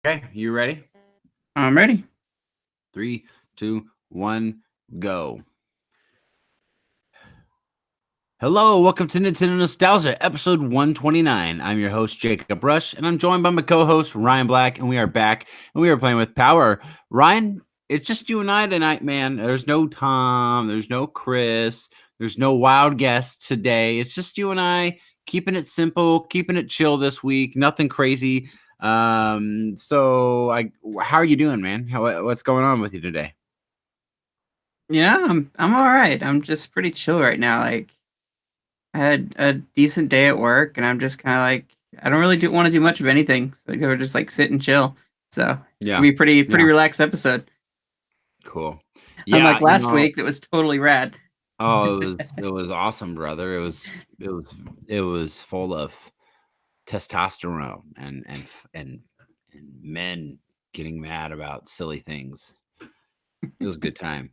Okay, you ready? I'm ready. 3, 2, 1, go. Hello, welcome to Nintendo Nostalgia, episode 129. I'm your host, Jacob Rush, and I'm joined by my co-host, Ryan Black, and we are back, and we are playing with Power. Ryan, it's just you and I tonight, man. There's no Tom, there's no Chris, there's no wild guest today. It's just you and I, keeping it simple, keeping it chill this week, nothing crazy. How are you doing, man? What's going on with you today? Yeah, I'm all right. I'm just pretty chill right now. Like I had a decent day at work, and I'm just kind of like I don't really want to do much of anything. So I go just like sit and chill. So it's gonna Yeah, be pretty yeah, relaxed episode. cool. Unlike Yeah, last week, that was totally rad. oh, it was awesome, brother. It was full of testosterone and men getting mad about silly things. It was a good time.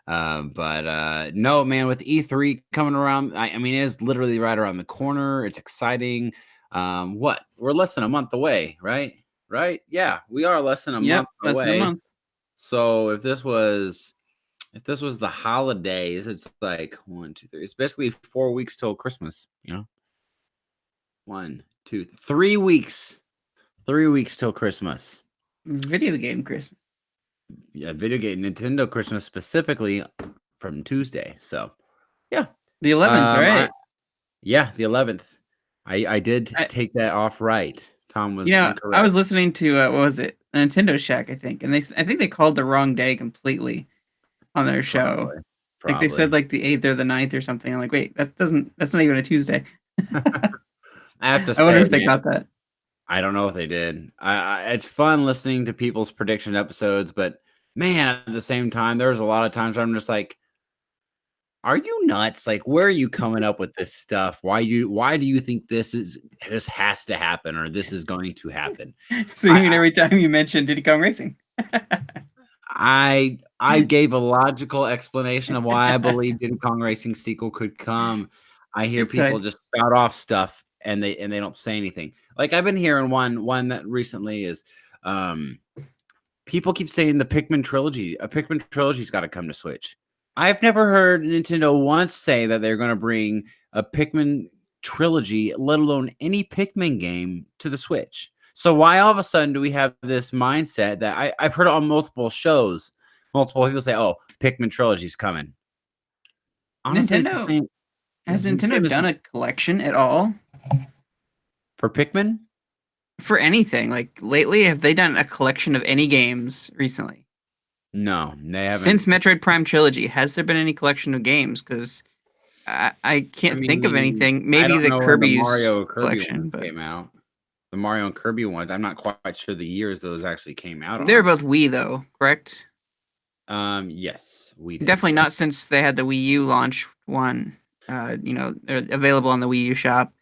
But no, man, with E3 coming around, I mean, it is literally right around the corner. It's exciting. What? We're less than a month away, right? Right? Yeah, we are less than a Yep, month less than a away. month. So if this was the holidays, it's like 1, 2, 3. It's basically 4 weeks till Christmas. 1, 2, 3 weeks. 3 weeks till Christmas. Video game Christmas. Yeah, video game Nintendo Christmas specifically from Tuesday. So yeah. The 11th, Um I right? yeah, the 11th. I did I, take that off right. Tom you was know, I was incorrect. listening to what was it? Nintendo Shack, I think, and I think they called the wrong day completely on their show. Probably. Like they said Probably. like the 8th or the 9th or something. I'm like, wait, that's not even a Tuesday. I have to I wonder say, if they man, got that. I don't know if they did. It's fun listening to people's prediction episodes, but man, at the same time, there's a lot of times where I'm just like, are you nuts? Like, where are you coming up with this stuff? Why do you think this has to happen or this is going to happen? So you I mean every time you mention Diddy Kong Racing? I gave a logical explanation of why I believe Diddy Kong Racing sequel could come. I hear It people could. just spout off stuff and they don't say anything. Like I've been hearing one that recently is um people keep saying the Pikmin trilogy. A Pikmin trilogy's got to come to Switch. I've never heard Nintendo once say that they're going to bring a Pikmin trilogy, let alone any Pikmin game, to the Switch. So why all of a sudden do we have this mindset that I've heard on multiple shows, multiple people say, "Oh, Pikmin trilogy's coming." Honestly, it's the Nintendo same. has It's the Nintendo same as done a collection at all for Pikmin. for anything? Like lately, have they done a collection of any games recently? No, they Since haven't. Metroid Prime trilogy, has there been any collection of games? Because I I can't think of mean, anything. I Maybe don't the know when the Kirby's Mario Kirby collection, one but came out. The Mario and Kirby ones. I'm not quite sure the years those actually came out they were on. both Wii though, correct? Yes, we did. Definitely Yeah, not since they had the Wii U launch one. They're available on the Wii U shop.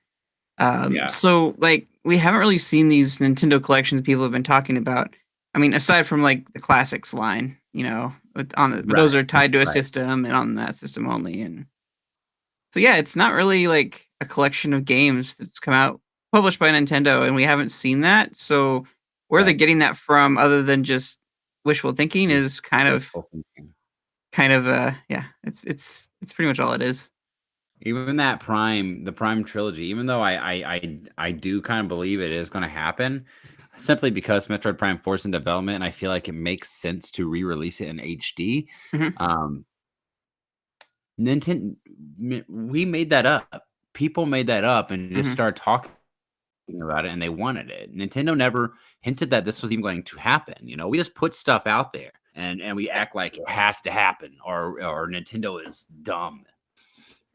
yeah, So like we haven't really seen these Nintendo collections people have been talking about. I mean, aside from like the classics line, those right, are tied to a right. system and on that system only. And so yeah, it's not really like a collection of games that's come out published by Nintendo, and we haven't seen that. So where they're Right. getting that from, other than just wishful thinking, Just is kind of wishful thinking. yeah, it's pretty much all it is. Even that the Prime trilogy, even though I do kind of believe it is going to happen, simply because Metroid Prime 4 is in development, and I feel like it makes sense to re-release it in HD. Hmm. Um, Nintendo, we made that up. People made that up and just Hmm. started talking about it, and they wanted it. Nintendo never hinted that this was even going to happen. We just put stuff out there, and we act like it has to happen, or Nintendo is dumb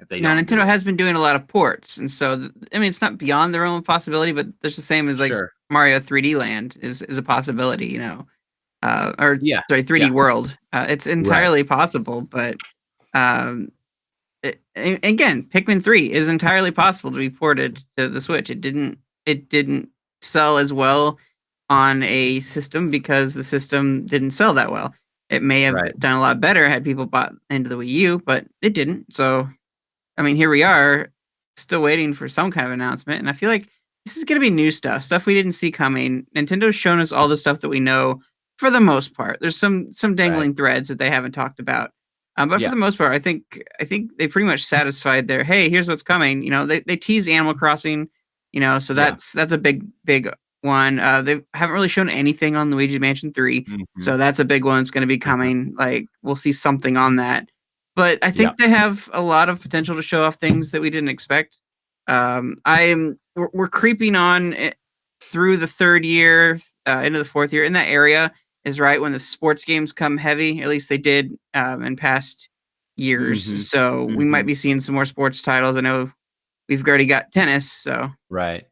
if they Now don't do Nintendo it. has been doing a lot of ports, and so I mean it's not beyond their own possibility, but there's the same as like Sure. Mario 3D Land is a possibility, or Yeah. sorry, 3D Yeah. World. It's Right. entirely possible, but um, again, Pikmin 3 is entirely possible to be ported to the Switch. It didn't sell as well on a system because the system didn't sell that well. It may have Right. done a lot better had people bought into the Wii U, but it didn't. So I mean, here we are, still waiting for some kind of announcement, and I feel like this is gonna be new stuff we didn't see coming. Nintendo's shown us all the stuff that we know for the most part. There's some dangling threads that they haven't talked about. But for the most part, I think they pretty much satisfied their, hey, here's what's coming. They tease Animal Crossing, so that's a big one. They haven't really shown anything on Luigi Mansion 3, so that's a big one. It's going to be coming. Like, we'll see something on that. But I think they have a lot of potential to show off things that we didn't expect. We're creeping on through the third year, into the fourth year. In that area is right when the sports games come heavy. At least they did in past years. So we might be seeing some more sports titles. I know we've already got tennis, so right.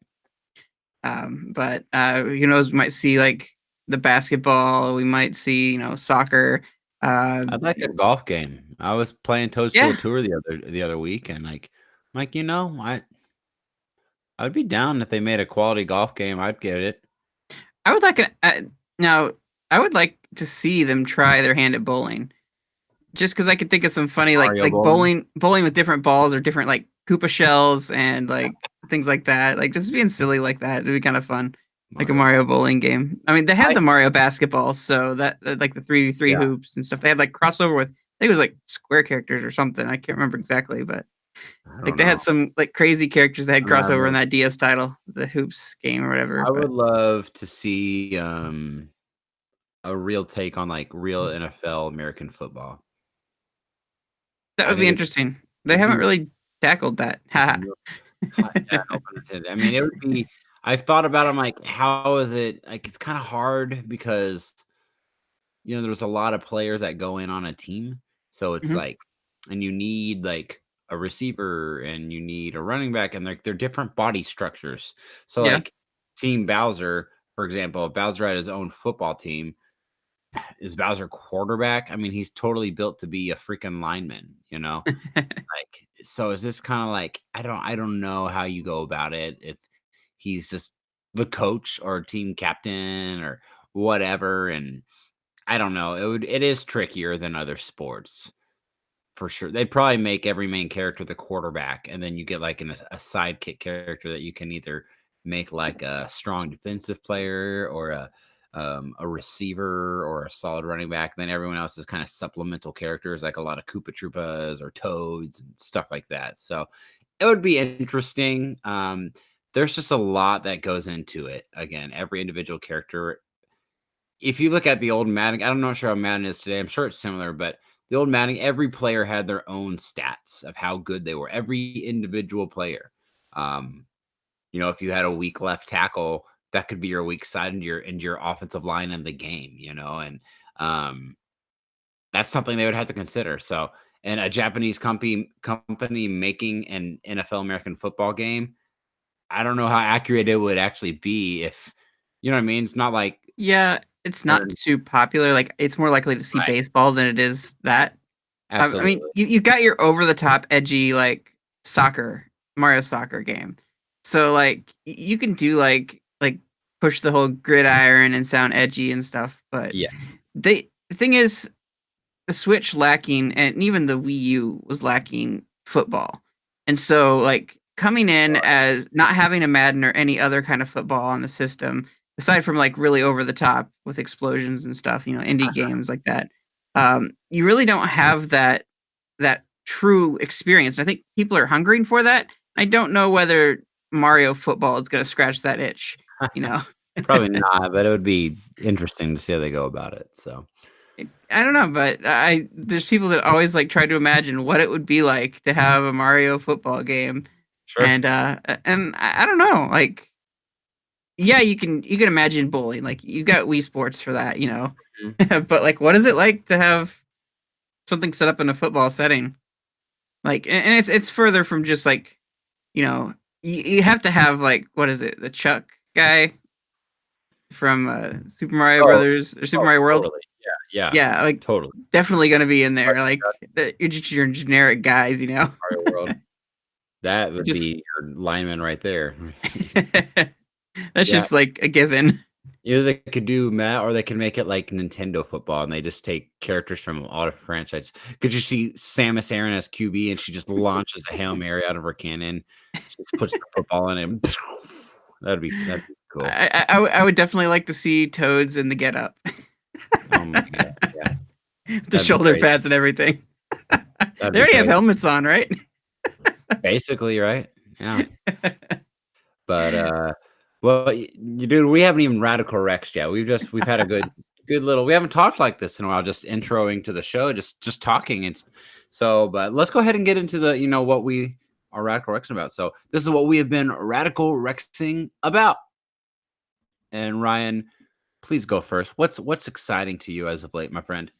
But who knows? We might see like the basketball. We might see soccer. I'd like a golf game. I was playing Toadstool Tour the other week, and I'd be down if they made a quality golf game. I'd get it. I would like now. I would like to see them try their hand at bowling, just because I could think of some funny like bowling with different balls or different like Koopa shells and like things like that. Like just being silly like that. It'd be kind of fun. Like a Mario bowling game. I mean, they had the Mario basketball, so that like the 3v3 hoops and stuff. They had like crossover with, I think it was like square characters or something. I can't remember exactly, but like they had some like crazy characters that had crossover in that DS title, the hoops game or whatever. I would love to see a real take on like real NFL American football. That would be interesting. They haven't really tackled that. I mean, it would be. I've thought about it. I'm like, how is it? Like, it's kind of hard because there's a lot of players that go in on a team, so it's like, and you need like a receiver and you need a running back, and they're different body structures. So like Team Bowser, for example, if Bowser had his own football team, is Bowser quarterback? I mean, he's totally built to be a freaking lineman, like, so is this kind of like, I don't know how you go about it. If he's just the coach or team captain or whatever. And I don't know. It is trickier than other sports for sure. They'd probably make every main character the quarterback. And then you get like a sidekick character that you can either make like a strong defensive player or a receiver or a solid running back. Then everyone else is kind of supplemental characters, like a lot of Koopa Troopas or Toads and stuff like that. So it would be interesting. There's just a lot that goes into it. Again, every individual character. If you look at the old Madden, I'm not sure how Madden is today. I'm sure it's similar, but the old Madden, every player had their own stats of how good they were. Every individual player. If you had a weak left tackle, that could be your weak side and your offensive line in the game, and that's something they would have to consider. So, and a Japanese company making an NFL American football game, I don't know how accurate it would actually be if, you know what I mean? It's not like, it's not too popular. Like, it's more likely to see baseball than it is that. Absolutely. I mean, you've got your over the top edgy like Mario soccer game. So like you can do like push the whole gridiron and sound edgy and stuff, but the thing is, the Switch lacking, and even the Wii U was lacking football, and so like coming in as not having a Madden or any other kind of football on the system, aside from like really over the top with explosions and stuff, indie games like that, you really don't have that true experience. I think people are hungering for that. I don't know whether Mario football is going to scratch that itch, Probably not, but it would be interesting to see how they go about it. So I don't know, but there's people that always like try to imagine what it would be like to have a Mario football game. Sure. And I don't know, like, you can imagine bowling, like you've got Wii Sports for that, but like, what is it like to have something set up in a football setting? Like, and it's further from just like, you have to have like, what is it? The Chuck guy from Super Mario Brothers or Super Mario World. Totally. Yeah. Yeah. Like totally. Definitely going to be in there. Like you're just your generic guys, Mario World. That would be your lineman right there. That's just like a given. Either they could do Matt, or they can make it like Nintendo football, and they just take characters from all different franchises. Could you see Samus Aran as QB, and she just launches a Hail Mary out of her cannon, she just puts the football in him, That'd be cool. I would definitely like to see Toads in the Get Up. Oh my god, yeah, The that'd be shoulder great. pads and everything. That'd They be already have great. helmets on, right? Basically, right? Yeah. But well, dude, we haven't even radical Rex yet. We've had a good little. We haven't talked like this in a while. Just introing to the show, just talking. It's so. But let's go ahead and get into the what we are radical Rexing about. So this is what we have been radical Rexing about. And Ryan, please go first. What's exciting to you as of late, my friend?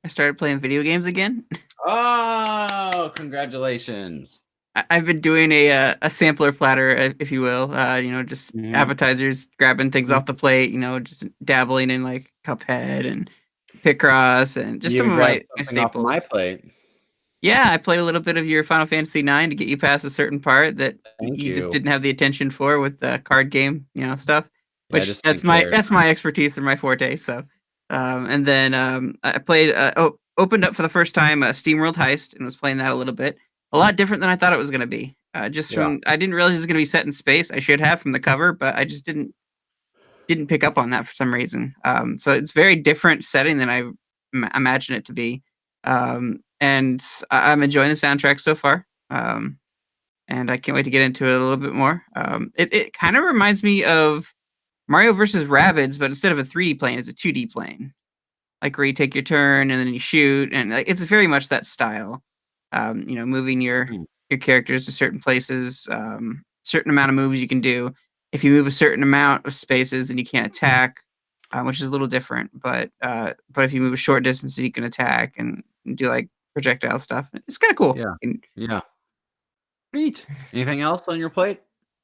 I started playing video games again. Oh, congratulations! I've been doing a sampler platter, if you will. Just Mhm. appetizers, grabbing things off the plate. Just dabbling in like Cuphead and Picross and just You some of grabbed my something off my staples. plate. Yeah, I played a little bit of your Final Fantasy IX to get you past a certain part that Thank you just you. didn't have the attention for with the card game, stuff. Yeah, I Which just didn't care. that's my expertise and my forte. So, and then I played opened up for the first time SteamWorld Heist and was playing that a little bit. A lot different than I thought it was going to be. Just Yeah. from I didn't realize it was going to be set in space. I should have from the cover, but I just didn't pick up on that for some reason. So it's very different setting than I imagine it to be. And I'm enjoying the soundtrack so far. And I can't wait to get into it a little bit more. It kind of reminds me of Mario versus Rabbids, but instead of a 3D plane, it's a 2D plane. Like where you take your turn and then you shoot, and like, it's very much that style. Moving your characters to certain places, certain amount of moves you can do. If you move a certain amount of spaces, then you can't attack, which is a little different. But if you move a short distance, then you can attack and do like projectile stuff. It's kind of cool. Yeah. Yeah. Neat. Anything else on your plate?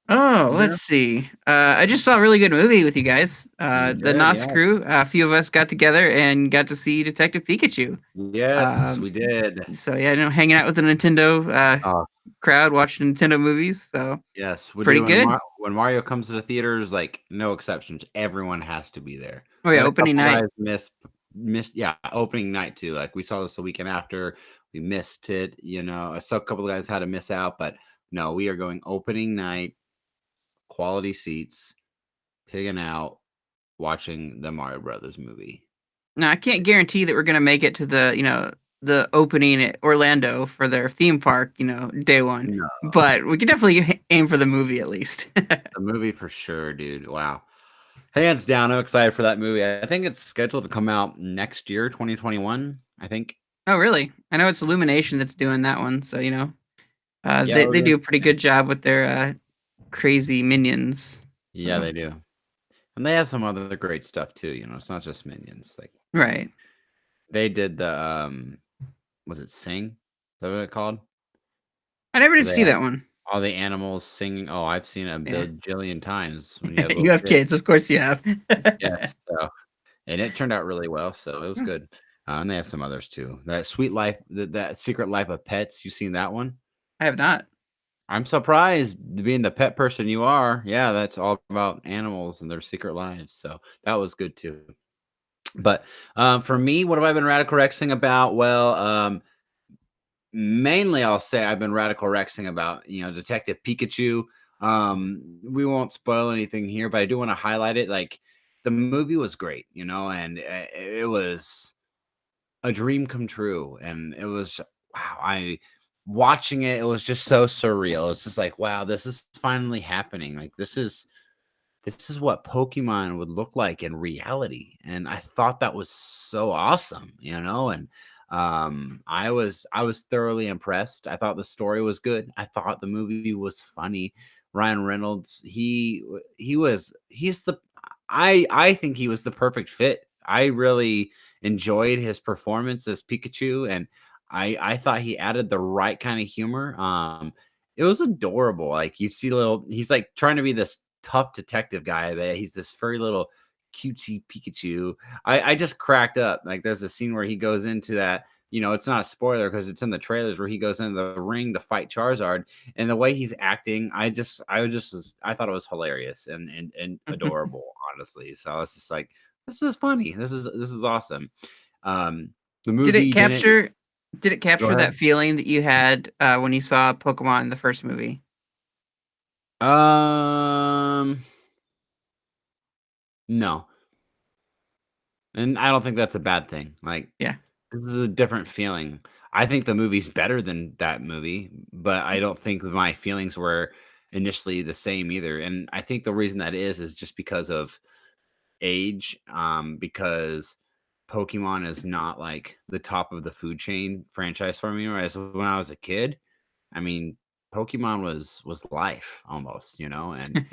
Oh, Yeah. let's see. I just saw a really good movie with you guys. You The did, NOS yeah. crew. A few of us got together and got to see Detective Pikachu. Yes, we did. So yeah, hanging out with the Nintendo Oh, crowd, watching Nintendo movies. So yes, we pretty do. good. When Mario comes to the theaters, like no exceptions, everyone has to be there. Oh We yeah, had a opening couple night. guys missed. Yeah, opening night too. Like we saw this the weekend after. We missed it. I saw a couple of guys had to miss out, but no, we are going opening night, quality seats, pigging out, watching the Mario Brothers movie. Now I can't guarantee that we're gonna make it to the opening at Orlando for their theme park, day one. No. But we can definitely aim for the movie at least. The movie for sure, dude. Wow. Hands down, I'm excited for that movie. I think it's scheduled to come out next year, 2021, I think. Oh really? I know it's Illumination that's doing that one, so Yeah, they do a pretty good job with their crazy minions. Yeah, So. they do. And they have some other great stuff too, it's not just Minions. Like Right. they did the was it Sing? Is that what it called? I never Where did they see have that one. all the animals singing. Oh, I've seen it a Yeah. bajillion times when you have You little have kids, of course you have. Yes. So and it turned out really well, so it was good. And they have some others too. That Sweet Life, that Secret Life of Pets. You seen that one? I have not. I'm surprised, being the pet person you are. Yeah, that's all about animals and their secret lives. So that was good too. But for me, what have I been radical rexing about? Well, mainly I'll say I've been radical rexing about Detective Pikachu. We won't spoil anything here, but I do want to highlight it. Like the movie was great, and it was a dream come true, and it was wow. I watching it, it was just so surreal. It's just like wow, this is finally happening. Like this is what Pokemon would look like in reality. And I thought that was so awesome, and I was thoroughly impressed. I thought the story was good. I thought the movie was funny. Ryan Reynolds, he's the I think he was the perfect fit. I really enjoyed his performance as Pikachu, and I thought he added the right kind of humor. It was adorable. Like you see he's like trying to be this tough detective guy, but he's this furry little cutesy Pikachu. I just cracked up. Like there's a scene where he goes into that. It's not a spoiler because it's in the trailers where he goes into the ring to fight Charizard, and the way he's acting, I thought it was hilarious and adorable, honestly. So I was just like, this is funny. This is awesome. The movie Did it capture Go ahead. that feeling that you had when you saw Pokemon in the first movie? No, and I don't think that's a bad thing. Like, Yeah. this is a different feeling. I think the movie's better than that movie, but I don't think my feelings were initially the same either. And I think the reason that is just because of age, because Pokemon is not like the top of the food chain franchise for me. Whereas when I was a kid, I mean, Pokemon was life almost, and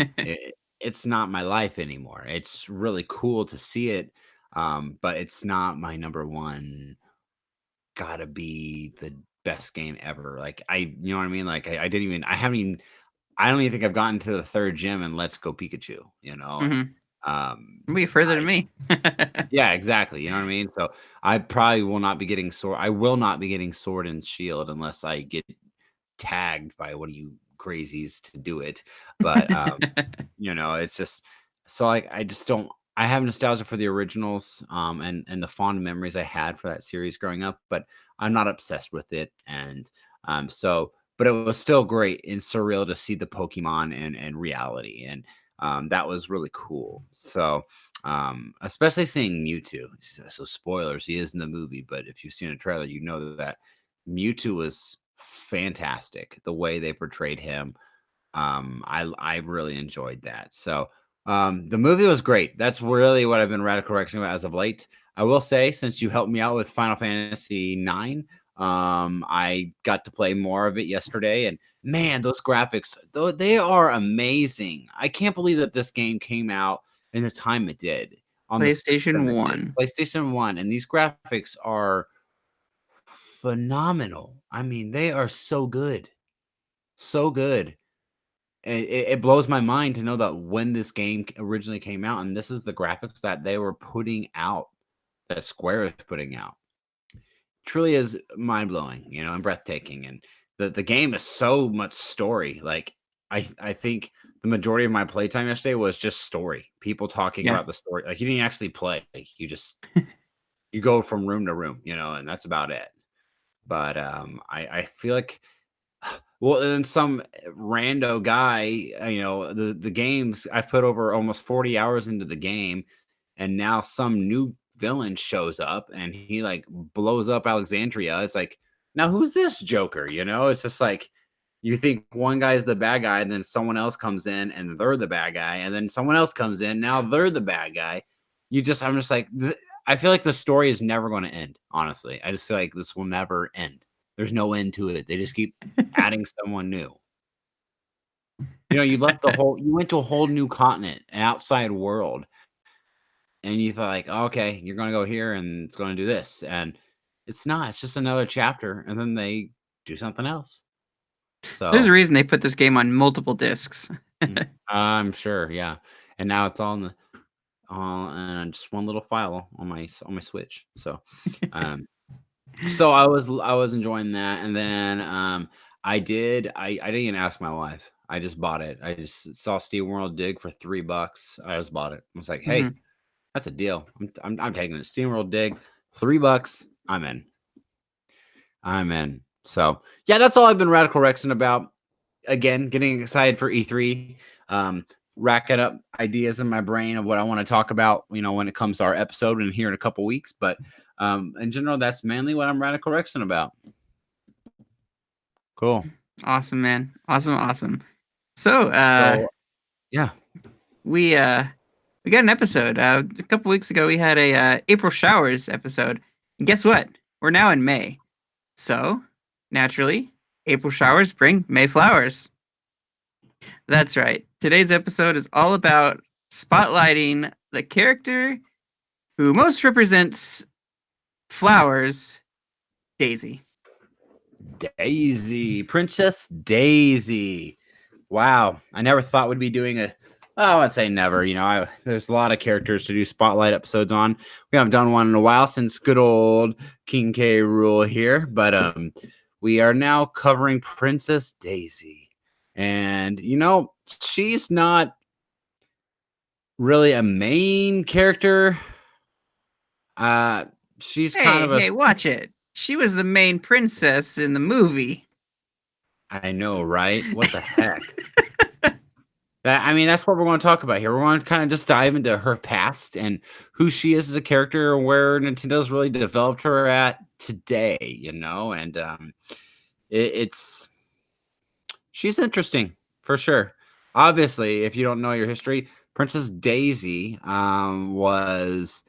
it's not my life anymore. It's really cool to see it, but it's not my number one. Gotta be the best game ever. Like you know what I mean? Like I didn't even. I haven't even. I don't even think I've gotten to the third gym and Let's Go Pikachu. And Mm-hmm. um, Be further than I me. yeah, exactly. You know what I mean? So I probably will not be getting sword. I will not be getting sword and shield unless I get tagged by one of you crazies to do it. But it's just so I just don't. I have nostalgia for the originals, and the fond memories I had for that series growing up, but I'm not obsessed with it. And but it was still great and surreal to see the Pokemon in reality, and that was really cool. So especially seeing Mewtwo. So spoilers, he is in the movie, but if you've seen a trailer, you know that Mewtwo was fantastic. The way they portrayed him, I really enjoyed that. So the movie was great. That's really what I've been radical correcting about as of late. I will say, since you helped me out with Final Fantasy 9, I got to play more of it yesterday, and man, those graphics, though, they are amazing. I can't believe that this game came out in the time it did on the system PlayStation it did, 1. PlayStation 1, and these graphics are phenomenal. I mean, they are so good. So good. It blows my mind to know that when this game originally came out, and this is the graphics that they were putting out, that Square is putting out. Truly is mind blowing, and breathtaking. And the game is so much story. Like I think the majority of my playtime yesterday was just story. People talking Yeah. about the story. Like you didn't actually play. You go from room to room, and that's about it. But I feel like well, and then some rando guy, the games I've put over almost 40 hours into the game, and now some new villain shows up and he like blows up Alexandria. It's like, now who's this Joker? It's just like you think one guy's the bad guy, and then someone else comes in and they're the bad guy, and then someone else comes in, now they're the bad guy. I'm just like, I feel like the story is never going to end, honestly. I just feel like this will never end. There's no end to it. They just keep adding someone new. You went to a whole new continent, an outside world, and you thought like, oh, okay, you're gonna go here and it's gonna do this. And it's not, it's just another chapter, and then they do something else. There's a So reason they put this game on multiple discs. I'm sure, yeah. And now it's all in the just one little file on my Switch. So I was enjoying that, and then I didn't even ask my wife. I just bought it. I just saw Steam World Dig for $3. I just bought it. I was like, hey, Mhm. that's a deal. I'm taking it. Steam World Dig, $3. I'm in. I'm in. So yeah, that's all I've been radical Rexing about. Again, getting excited for E3. Racking up ideas in my brain of what I want to talk about, when it comes to our episode and here in a couple weeks. But in general, that's mainly what I'm radical Rexing about. Cool. Awesome, man. Awesome. So, So yeah. we got an episode. A couple weeks ago, we had a April showers episode. And guess what? We're now in May. So, naturally, April showers bring May flowers. That's right. Today's episode is all about spotlighting the character who most represents flowers, Daisy. Daisy, Princess Daisy. Wow. I never thought we'd be doing I would say never. There's a lot of characters to do spotlight episodes on. We haven't done one in a while since good old King K. Rool here, but we are now covering Princess Daisy. And she's not really a main character. She's kind of Hey, watch it. She was the main princess in the movie. I know, right? What the heck? That's what we're going to talk about here. We're going to kind of just dive into her past and who she is as a character, and where Nintendo's really developed her at today. And it's she's interesting for sure. Obviously, if you don't know your history, Princess Daisy was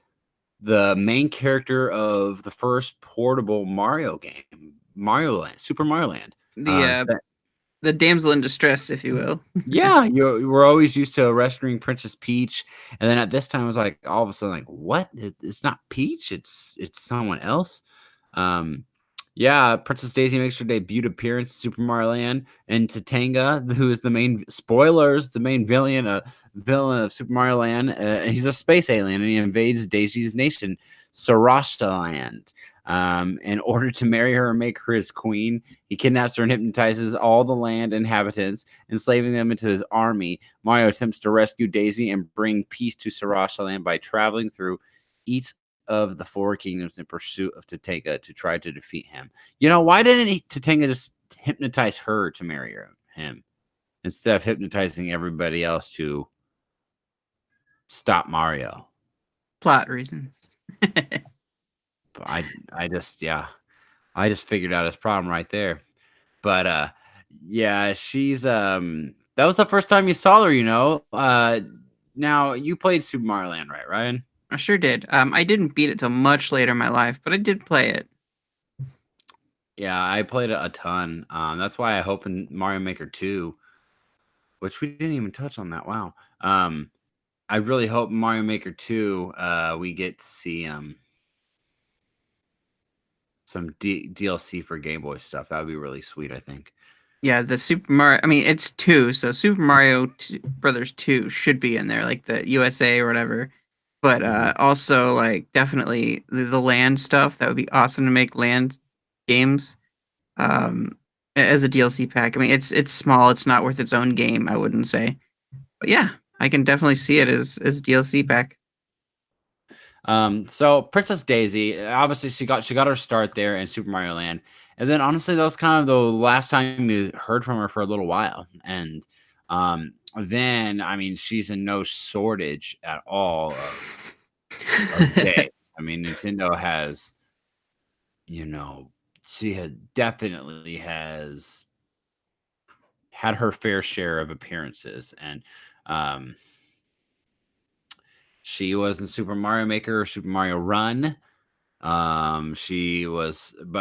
the main character of the first portable Mario game, Mario Land, Super Mario Land. The damsel in distress, if you will. Yeah, you were always used to rescuing Princess Peach, and then at this time it was like all of a sudden like, what? It's not Peach, it's someone else. Yeah, Princess Daisy makes her debut appearance in Super Mario Land, and Tatanga, who is the main villain, villain of Super Mario Land. He's a space alien, and he invades Daisy's nation, Sarasha Land. In order to marry her and make her his queen, he kidnaps her and hypnotizes all the land inhabitants, enslaving them into his army. Mario attempts to rescue Daisy and bring peace to Sarasha Land by traveling through each of the 4 kingdoms in pursuit of Tatanga to try to defeat him. Why didn't Tatanga just hypnotize her to marry him instead of hypnotizing everybody else to stop Mario? Plot reasons. I just figured out his problem right there. But yeah, she's that was the first time you saw her. Now you played Super Mario Land, right, Ryan? I sure did. I didn't beat it till much later in my life, but I did play it. Yeah, I played it a ton. That's why I hope in Mario Maker 2, which we didn't even touch on that. Wow. I really hope Mario Maker 2 we get to see some DLC for Game Boy stuff. That would be really sweet, I think. Yeah, the Super Mario. I mean, it's 2, so Super Mario Brothers 2 should be in there, like the USA or whatever. But also, like, definitely the land stuff. That would be awesome to make land games as a DLC pack. I mean, it's small. It's not worth its own game, I wouldn't say. But yeah, I can definitely see it as a DLC pack. So Princess Daisy, obviously she got her start there in Super Mario Land, and then honestly that was kind of the last time you heard from her for a little while. And then she's in no shortage at all of days. Nintendo has, she definitely has had her fair share of appearances, and she was in Super Mario Maker, Super Mario Run. But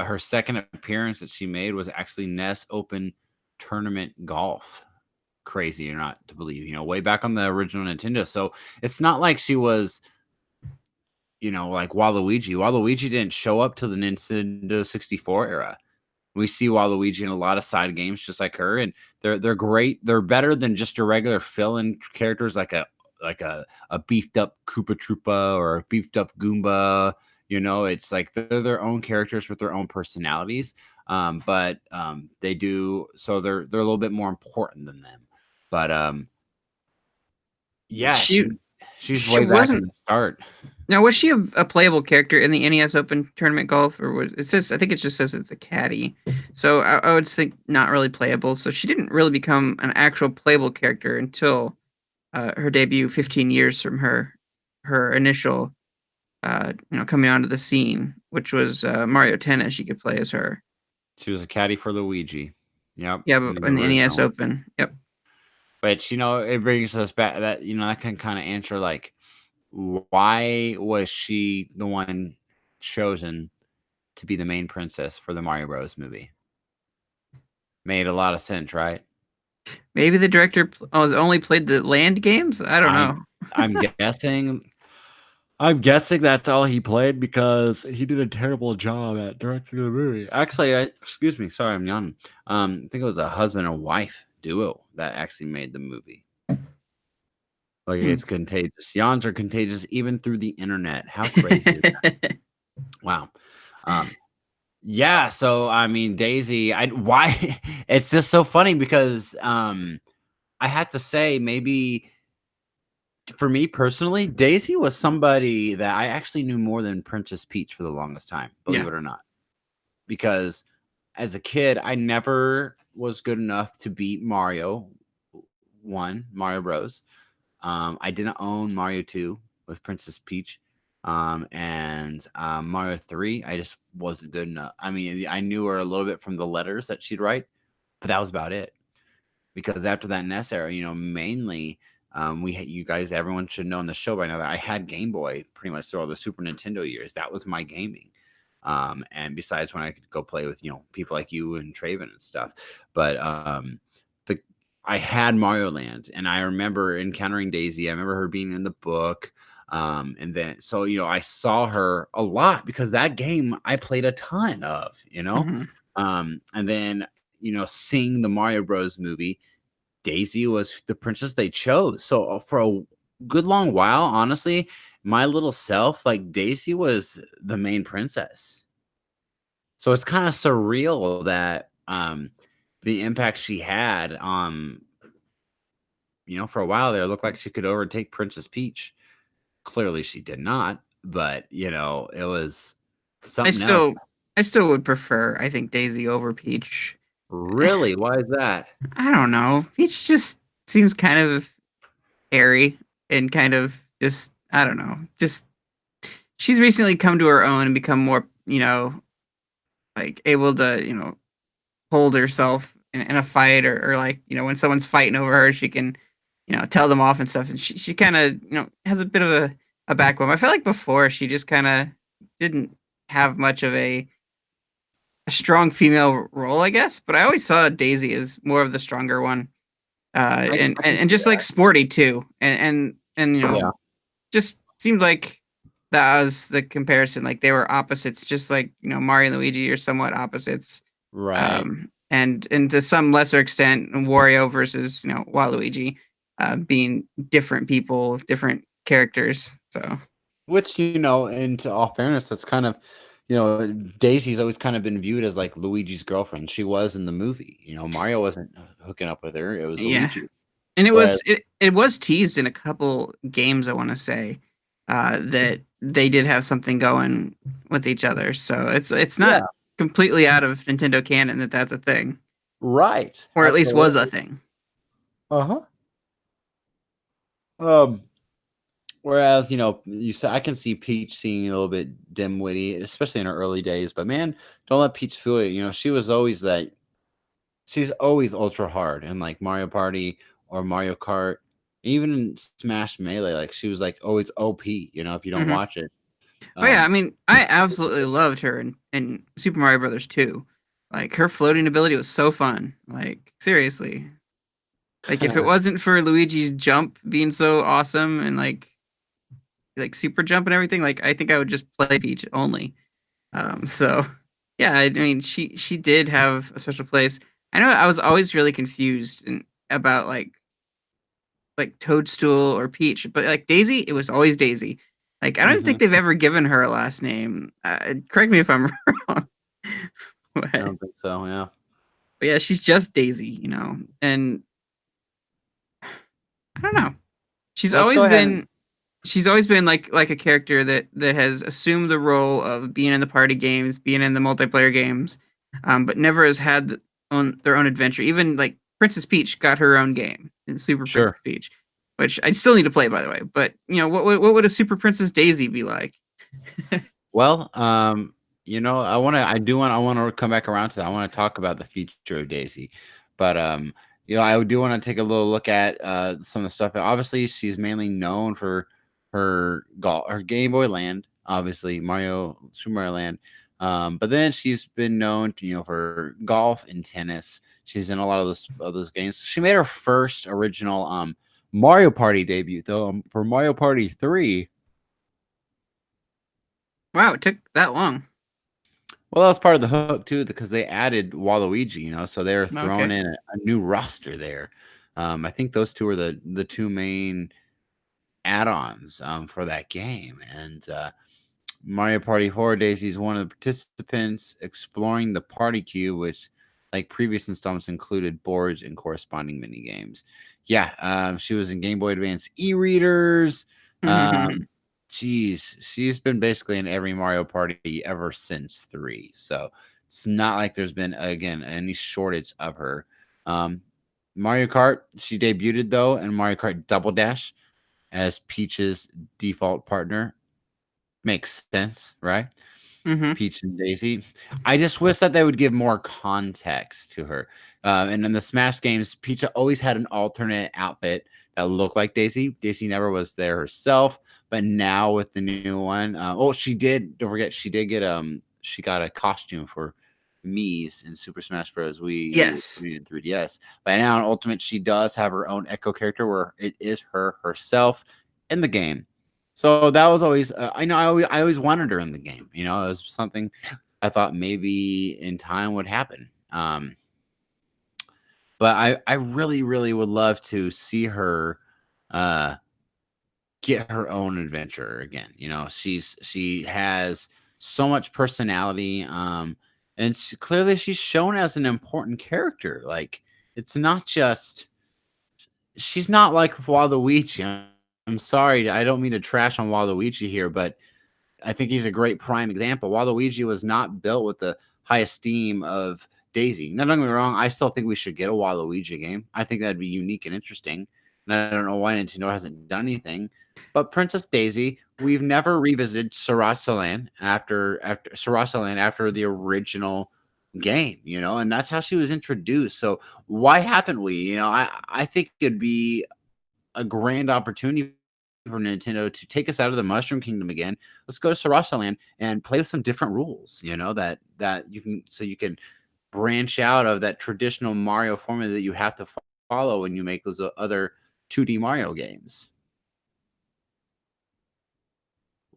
her second appearance that she made was actually NES Open Tournament Golf. Crazy or not to believe, way back on the original Nintendo. So it's not like she was, like Waluigi. Waluigi didn't show up till the Nintendo 64 era. We see Waluigi in a lot of side games just like her, and they're great. They're better than just your regular fill-in characters like a beefed up Koopa Troopa or a beefed up Goomba. It's like they're their own characters with their own personalities. But they do, so they're a little bit more important than them. But yeah, she's way back in the start. Now, was she a playable character in the NES Open Tournament Golf, or was it says? I think it just says it's a caddy. So I would think not really playable. So she didn't really become an actual playable character until her debut 15 years from her initial coming onto the scene, which was Mario Tennis. You could play as her. She was a caddy for Luigi. Yep. Yeah, but in the NES Open. Yep. But it brings us back that that can kind of answer like, why was she the one chosen to be the main princess for the Mario Bros. Movie? Made a lot of sense, right? Maybe the director only played the land games. I don't know. I'm guessing. I'm guessing that's all he played because he did a terrible job at directing the movie. Actually, excuse me, sorry, I'm yawning. I think it was a husband and wife duo that actually made the movie. Like, it's contagious. Yawns are contagious even through the internet. How crazy is that? Wow. Yeah, so Daisy, why it's just so funny because I have to say, maybe for me personally, Daisy was somebody that I actually knew more than Princess Peach for the longest time, believe it or not. Because as a kid, I never was good enough to beat Mario 1, Mario Bros. I didn't own Mario 2 with Princess Peach. And Mario 3, I just wasn't good enough. I mean, I knew her a little bit from the letters that she'd write, but that was about it. Because after that NES era, mainly you guys, everyone should know on the show by now that I had Game Boy pretty much through all the Super Nintendo years. That was my gaming. And besides when I could go play with people like you and Traven and stuff, but the I had Mario Land, and I remember encountering Daisy. I remember her being in the book. And then so I saw her a lot because that game I played a ton of, Mhm. and then seeing the Mario Bros movie, Daisy was the princess they chose. So for a good long while, honestly, my little self, like Daisy was the main princess. So it's kind of surreal that the impact she had for a while there, it looked like she could overtake Princess Peach. Clearly she did not, but it was I something else. still I still would prefer, I think, Daisy over Peach. Really? Why is that? I don't know. Peach just seems kind of airy and kind of just, I don't know. Just she's recently come to her own and become more, like able to, hold herself in a fight, or like, when someone's fighting over her, she can, tell them off and stuff. And she kind of, has a bit of a backbone. I felt like before she just kind of didn't have much of a strong female role, I guess. But I always saw Daisy as more of the stronger one, and See just like that. sporty too, and Yeah. just seemed like that was the comparison. Like they were opposites, just like Mario and Luigi are somewhat opposites, Right. and to some lesser extent, Wario versus Waluigi, being different people, different characters. So Which, into all fairness, that's kind of, Daisy's always kind of been viewed as like Luigi's girlfriend. She was in the movie. Mario wasn't hooking up with her. It was yeah, Luigi. and Whereas, it was teased in a couple games, I want to say, that they did have something going with each other. So it's not yeah, completely out of Nintendo canon that that's a thing, right. or at least was a Absolutely. thing. Uh-huh. Um, Whereas, you said I can see Peach seeing a little bit dim-witty, especially in her early days. But man, don't let Peach fool you. She was always that. She's always ultra hard in like Mario Party or Mario Kart, even in Smash Melee. Like she was like always OP. If you don't Hmm. watch it. Oh yeah, I Um, mean, I absolutely loved her in Super Mario Brothers 2. Like her floating ability was so fun. Like seriously, like if it wasn't for Luigi's jump being so awesome and like super jump and everything, like I think I would just play Peach only. So yeah, I mean, she did have a special place. I know I was always really confused about like Toadstool or Peach, but like Daisy, it was always Daisy. Like I don't mhm. think they've ever given her a last name. Correct me if I'm wrong, I but, don't think so. Yeah. but yeah, she's just Daisy, and I don't know. She's Let's go always ahead and been she's always been like a character that has assumed the role of being in the party games, being in the multiplayer games, but never has had their own adventure. Even like Princess Peach got her own game in Super sure. Princess Peach, which I still need to play, by the way. But what would a Super Princess Daisy be like? Well, I want to come back around to that. I want to talk about the future of Daisy, but I do want to take a little look at some of the stuff. Obviously, she's mainly known for her Game Boy Land, obviously Super Mario Land. But then she's been known to, for golf and tennis. She's in a lot of those games. She made her first original Mario Party debut though, for Mario Party 3. Wow, it took that long. Well, that was part of the hook too, because they added Waluigi, so they were throwing Okay. in a new roster there. I think those two are the two main add-ons for that game. And Mario Party 4, Daisy is one of the participants exploring the party cube, which, like previous installments, included boards and corresponding mini games. Yeah, she was in Game Boy Advance e-readers. Um, she's been basically in every Mario Party ever since 3. So it's not like there's been, again, any shortage of her. Um, Mario Kart. She debuted though in Mario Kart Double Dash as Peach's default partner. Makes sense, right? Mm-hmm. Peach and Daisy. I just wish that they would give more context to her. And in the Smash games, Peach always had an alternate outfit that looked like Daisy. Daisy never was there herself, but now with the new one, she did. Don't forget, she did get she got a costume for Mii's in Super Smash Bros. Wii U, Yes. 3 and 3DS. But now in Ultimate, she does have her own Echo character where it is her herself in the game. So that was always I always wanted her in the game. You know, it was something I thought maybe in time would happen. But I really really would love to see her uh get her own adventure again. You know, she has so much personality and clearly she's shown as an important character. Like it's not just she's not like Waluigi. I'm sorry, I don't mean to trash on Waluigi here, but I think he's a great prime example. Waluigi was not built with the high esteem of Daisy. Now, don't get me wrong, I still think we should get a Waluigi game. I think that'd be unique and interesting. And I don't know why Nintendo hasn't done anything. But Princess Daisy, we've never revisited Sarasaland after the original game, you know, and that's how she was introduced. So why haven't we? You know, I think it'd be a grand opportunity for Nintendo to take us out of the Mushroom Kingdom again. Let's go to Sarasa Land and play with some different rules, you know, that you can branch out of that traditional Mario formula that you have to follow when you make those other 2D Mario games.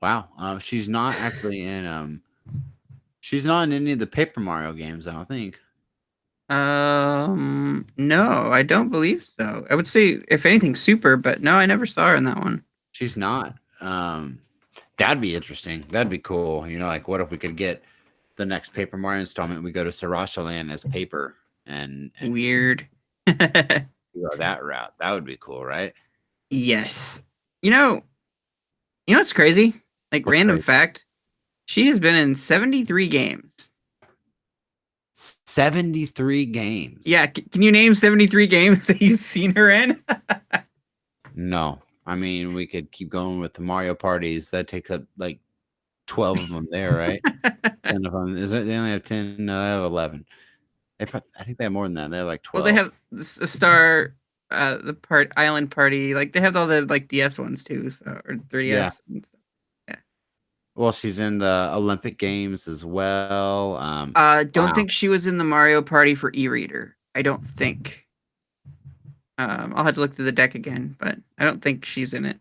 Wow. She's not actually in she's not in any of the Paper Mario games, I don't think. No, I don't believe so. I would say if anything, Super, but no, I never saw her in that one. She's not. That'd be interesting. That'd be cool. You know, like what if we could get the next Paper Mario installment? We go to Sarasha Land as Paper and Weird. go that route. That would be cool, right? Yes. You know what's crazy? Like What's random crazy? fact, she has been in 73 games. 73 games. Yeah, can you name 73 games that you've seen her in? No. I mean, we could keep going with the Mario parties. That takes up like 12 of them there, right? 10 of them. Is it? They only have 10. No, they have 11. I think they have more than that. They have like 12. Well, they have the Star, the Island Party. Like they have all the like DS ones too, so or 3DS. Yeah. Well, she's in the Olympic Games as well. Don't think she was in the Mario Party for e-reader. I don't think. I'll have to look through the deck again, but I don't think she's in it.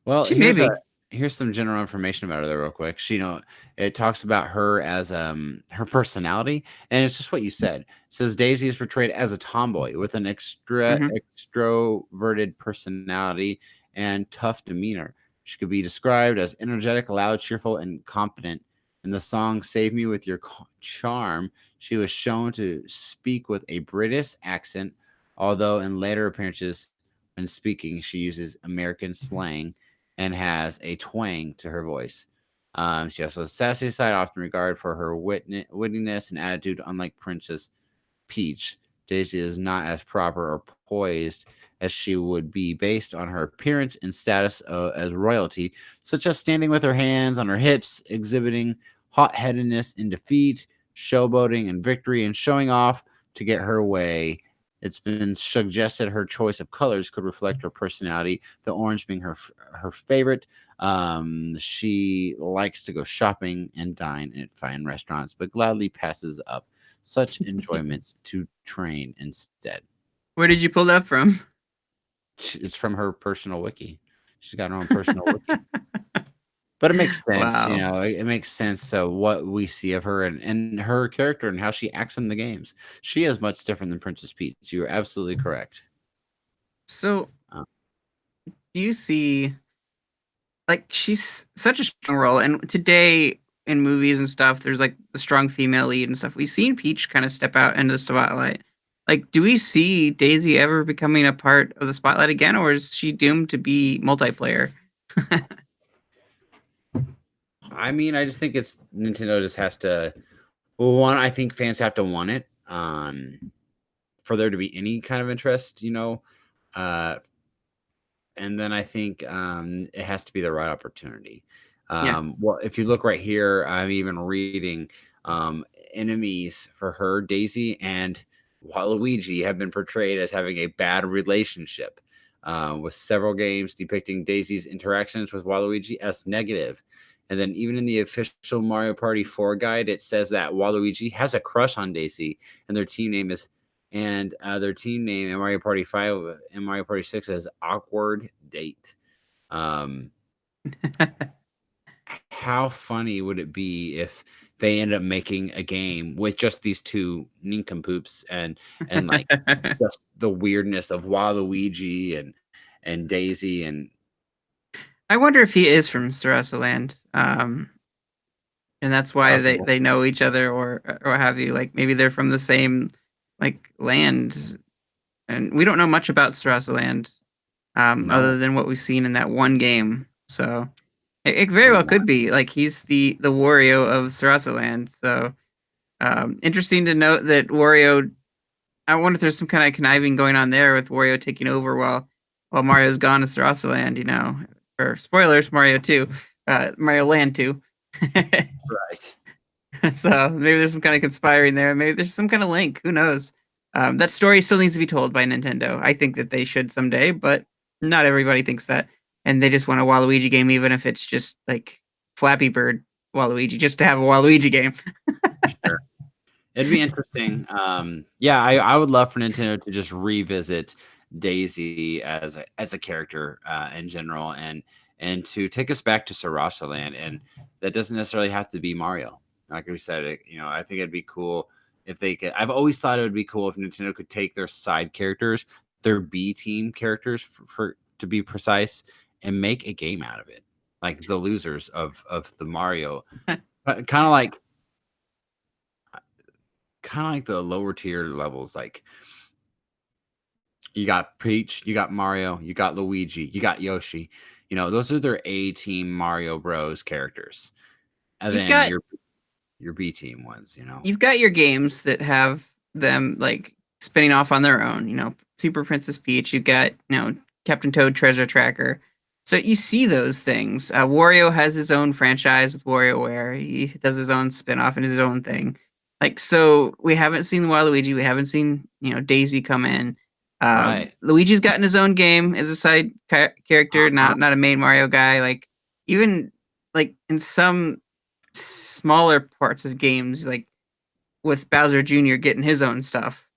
Well, maybe. Here's some general information about her there real quick. She, you know, it talks about her as her personality, and it's just what you said. It says Daisy is portrayed as a tomboy with an extroverted personality and tough demeanor. She could be described as energetic, loud, cheerful, and confident. In the song "Save Me with Your Charm," she was shown to speak with a British accent, although in later appearances, when speaking, she uses American slang and has a twang to her voice. She also has a sassy side, often regarded for her wittiness and attitude. Unlike Princess Peach, Daisy is not as proper or poised as she would be based on her appearance and status as royalty, such as standing with her hands on her hips, exhibiting hot-headedness in defeat, showboating in victory, and showing off to get her way. It's been suggested her choice of colors could reflect her personality, the orange being her favorite. She likes to go shopping and dine at fine restaurants, but gladly passes up such enjoyments to train instead. Where did you pull that from? It's from her personal wiki. She's got her own personal wiki. But it makes sense, Wow. you know, it makes sense to what we see of her and her character and how she acts in the games. She is much different than Princess Peach. You're absolutely correct. So, do you see, like, she's such a strong role, and today in movies and stuff, there's like the strong female lead and stuff. We've seen Peach kind of step out into the spotlight. Like, do we see Daisy ever becoming a part of the spotlight again, or is she doomed to be multiplayer? I mean, I just think it's Nintendo just has to. Well, one, I think fans have to want it. for there to be any kind of interest, uh, and then I think it has to be the right opportunity. Yeah. Well, if you look right here, I'm even reading um, enemies for her, Daisy and Waluigi, have been portrayed as having a bad relationship, with several games depicting Daisy's interactions with Waluigi as negative. And then, even in the official Mario Party 4 guide, it says that Waluigi has a crush on Daisy, and their team name in Mario Party 5 and Mario Party 6 is Awkward Date. Um, how funny would it be if they end up making a game with just these two nincompoops and like just the weirdness of Waluigi and Daisy and I wonder if he is from Sarasa Land, and that's why possible. they know each other, or have you. Like maybe they're from the same like land, and we don't know much about Sarasa Land, No, other than what we've seen in that one game. So it very well could be like he's the Wario of Sarasa Land. So interesting to note that Wario. I wonder if there's some kind of conniving going on there with Wario taking over while Mario's gone to Sarasa Land. Or spoilers, Mario 2, Mario Land 2. right. So maybe there's some kind of conspiring there. Maybe there's some kind of link. Who knows? That story still needs to be told by Nintendo. I think that they should someday, but not everybody thinks that. And they just want a Waluigi game, even if it's just like Flappy Bird Waluigi, just to have a Waluigi game. Sure. It'd be interesting. Yeah, I would love for Nintendo to just revisit Daisy as a character in general, and to take us back to Sarasa Land, and that doesn't necessarily have to be Mario. Like we said, I think it'd be cool if they could. I've always thought it would be cool if Nintendo could take their side characters, their B team characters, for to be precise, and make a game out of it, like the losers of the Mario, kind of like the lower tier levels. Like you got Peach, you got Mario, you got Luigi, you got Yoshi. Those are their A team Mario Bros characters, and You've then got your B team ones. you've got your games that have them like spinning off on their own. Super Princess Peach. You've got Captain Toad Treasure Tracker. So you see those things. Wario has his own franchise with WarioWare. He does his own spin-off and his own thing. Like, so we haven't seen Waluigi. We haven't seen Daisy come in. Right. Luigi's gotten his own game as a side character, not a main Mario guy. Like even like in some smaller parts of games, like with Bowser Jr. getting his own stuff.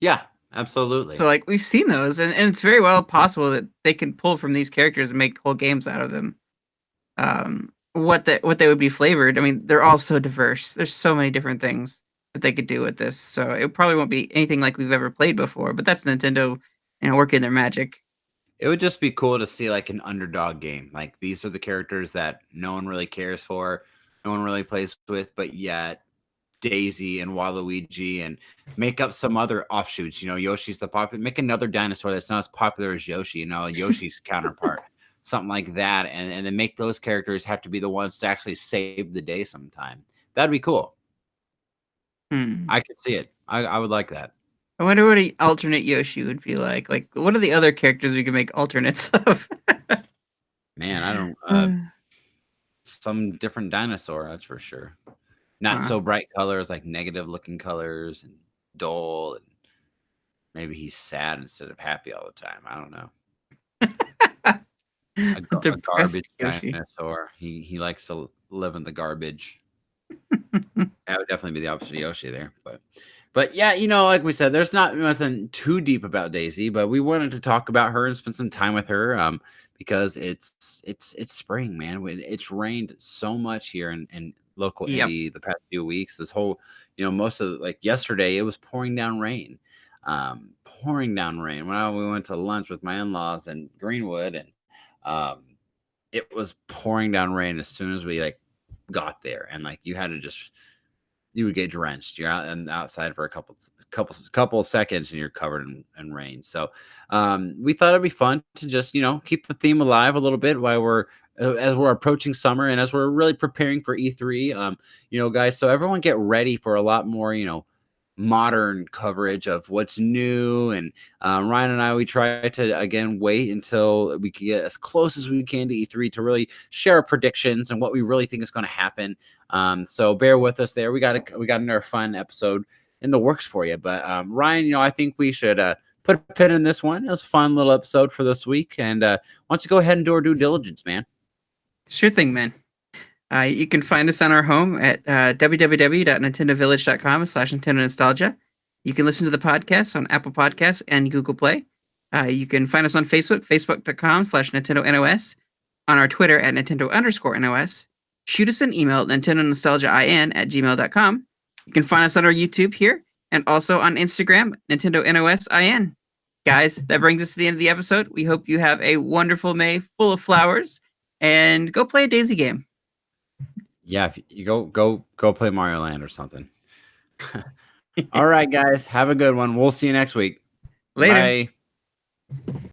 Yeah, absolutely. So like we've seen those, and it's very well possible that they can pull from these characters and make whole games out of them. What they would be flavored. I mean, they're all so diverse. There's so many different things that they could do with this. So it probably won't be anything like we've ever played before. But that's Nintendo, working their magic. It would just be cool to see like an underdog game. Like these are the characters that no one really cares for, no one really plays with, but yet Daisy and Waluigi, and make up some other offshoots. Yoshi's the popular. Make another dinosaur that's not as popular as Yoshi. Yoshi's counterpart, something like that, and then make those characters have to be the ones to actually save the day sometime. That'd be cool. I could see it. I would like that. I wonder what an alternate Yoshi would be like. Like, what are the other characters we can make alternates of? Man, I don't. Some different dinosaur, that's for sure. Not so bright colors, like negative looking colors and dull, and maybe he's sad instead of happy all the time. I don't know. A garbage Yoshi. dinosaur. He likes to live in the garbage. That would definitely be the opposite of Yoshi there, but yeah, like we said, there's not nothing too deep about Daisy, but we wanted to talk about her and spend some time with her, because it's spring, man. It's rained so much here in local Indy the past few weeks. This whole, most of like yesterday, it was pouring down rain. When we went to lunch with my in-laws in Greenwood, and it was pouring down rain as soon as we like got there, and like you would get drenched. You're out and outside for a couple seconds, and you're covered in rain. So we thought it'd be fun to just keep the theme alive a little bit while as we're approaching summer, and as we're really preparing for E3. Guys, so everyone get ready for a lot more modern coverage of what's new. And Ryan and I, we try to again wait until we can get as close as we can to E3 to really share our predictions and what we really think is going to happen. So bear with us there. We got another fun episode in the works for you. But Ryan, I think we should put a pin in this one. It was a fun little episode for this week. And why don't you go ahead and do our due diligence, man? Sure thing, man. You can find us on our home at www.nintendovillage.com/Nintendo Nostalgia. You can listen to the podcast on Apple Podcasts and Google Play. You can find us on Facebook, facebook.com/Nintendo NOS, on our Twitter at Nintendo_NOS. Shoot us an email at NintendoNostalgiaIN@gmail.com. You can find us on our YouTube here and also on Instagram, Nintendo NOSIN. Guys, that brings us to the end of the episode. We hope you have a wonderful May full of flowers and go play a Daisy game. Yeah, if you go play Mario Land or something. All right, guys, have a good one. We'll see you next week. Later. Bye.